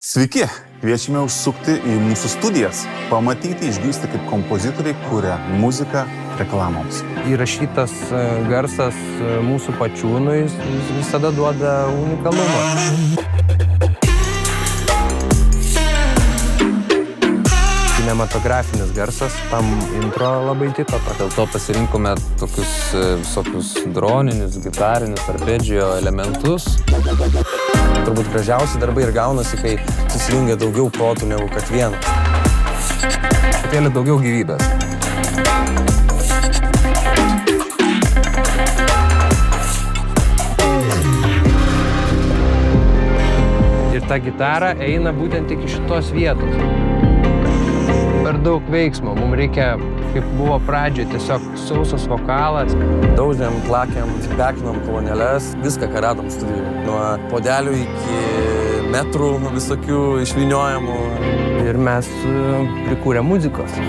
Sveiki, kviečiame užsukti į mūsų studijas, pamatyti, išgirsti, kaip kompozitoriai kuria muziką reklamoms. Įrašytas garsas mūsų pačių, jis visada duoda unikalumą. Kinematografinis garsas tam intro labai tiko. Dėl to pasirinkome tokius visokius droninius, gitarinius, arpedžio elementus. Turbūt gražiausi darbai ir gaunasi, kai susijungia daugiau protų negu kad vienas. Truputėlį daugiau gyvybės. Ir ta gitara eina būtent tik iš šitos vietos. Per daug veiksmo. Mums reikia, kaip buvo pradžioje, tiesiog sausas vokalas. Daužėm, plakėm, bekinom kolonėles, viską, ką radom studijoje. Nuo podelių iki metrų visokių išvyniojamų. Ir mes prikūrėm muzikos.